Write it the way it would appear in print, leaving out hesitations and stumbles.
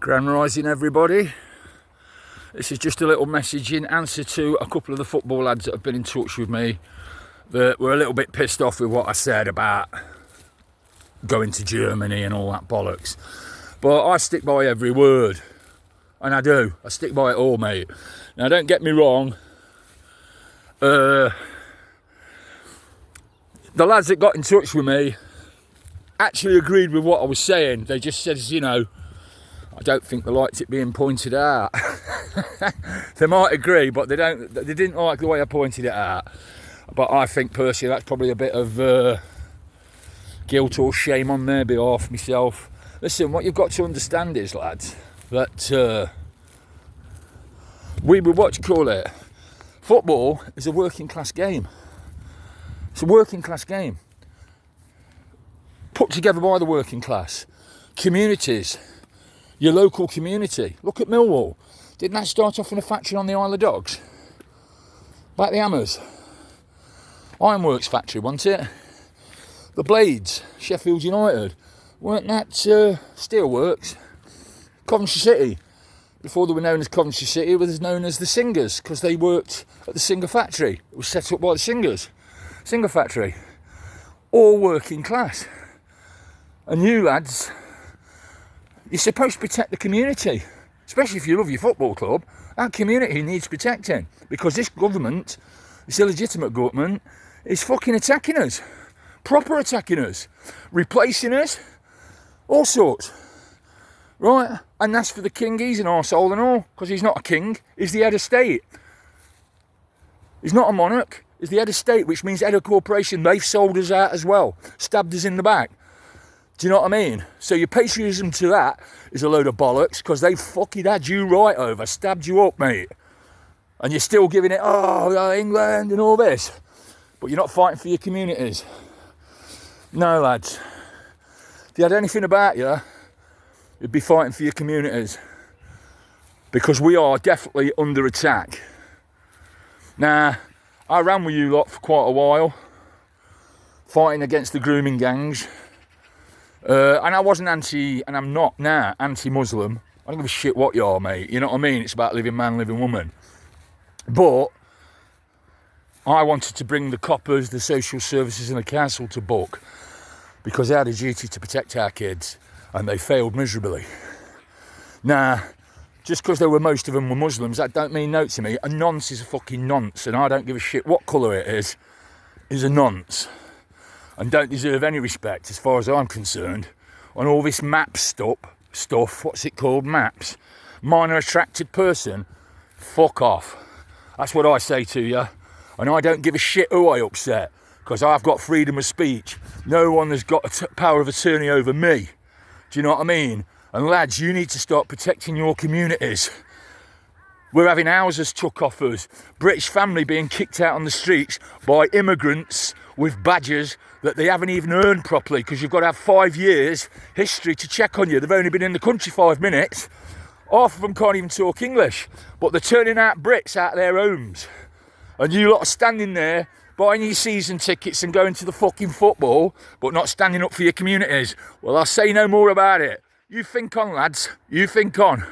Grand Rising, everybody. This is just a little message in answer to a couple of the football lads that have been in touch with me that were a little bit pissed off with what I said about going to Germany and all that bollocks. But I stick by every word, and I do. I stick by it all, mate. Now, don't get me wrong. The lads that got in touch with me actually agreed with what I was saying. They just said, you know, I don't think they liked it being pointed out. They might agree, but they didn't like the way I pointed it out. But I think personally that's probably a bit of guilt or shame on their behalf myself. Listen, what you've got to understand is, lads, that football is a working class game. It's a working class game. Put together by the working class. Communities. Your local community. Look at Millwall. Didn't that start off in a factory on the Isle of Dogs? Like the Hammers. Ironworks factory, wasn't it? The Blades, Sheffield United. Weren't that Steelworks? Coventry City. Before they were known as Coventry City, it was known as the Singers, because they worked at the Singer factory. It was set up by the Singers. Singer factory. All working class. And you lads, you're supposed to protect the community, especially if you love your football club. That community needs protecting, because this government, this illegitimate government, is fucking attacking us. Proper attacking us. Replacing us. All sorts. Right? And that's for the king. He's an arsehole and all, because he's not a king. He's the head of state. He's not a monarch. He's the head of state, which means head of corporation. They've sold us out as well. Stabbed us in the back. Do you know what I mean? So your patriotism to that is a load of bollocks, because they fucking had you right over, stabbed you up, mate. And you're still giving it, England and all this. But you're not fighting for your communities. No, lads. If you had anything about you, you'd be fighting for your communities. Because we are definitely under attack. Now, I ran with you lot for quite a while, fighting against the grooming gangs. And I wasn't and I'm not now anti-Muslim. I don't give a shit what you are, mate. You know what I mean? It's about living man, living woman. But I wanted to bring the coppers, the social services and the council to book, because they had a duty to protect our kids, and they failed miserably. Now, just because most of them were Muslims, that don't mean no to me. A nonce is a fucking nonce, and I don't give a shit what colour it is a nonce. And don't deserve any respect as far as I'm concerned. On all this MAPS stuff, what's it called, MAPS? Minor attracted person, fuck off. That's what I say to you. And I don't give a shit who I upset, because I've got freedom of speech. No one has got power of attorney over me. Do you know what I mean? And lads, you need to start protecting your communities. We're having houses took off us. British family being kicked out on the streets by immigrants with badges that they haven't even earned properly, because you've got to have 5 years history to check on you. They've only been in the country 5 minutes. Half of them can't even talk English, but they're turning out Brits out of their homes. And you lot are standing there buying your season tickets and going to the fucking football, but not standing up for your communities. Well, I'll say no more about it. You think on, lads. You think on.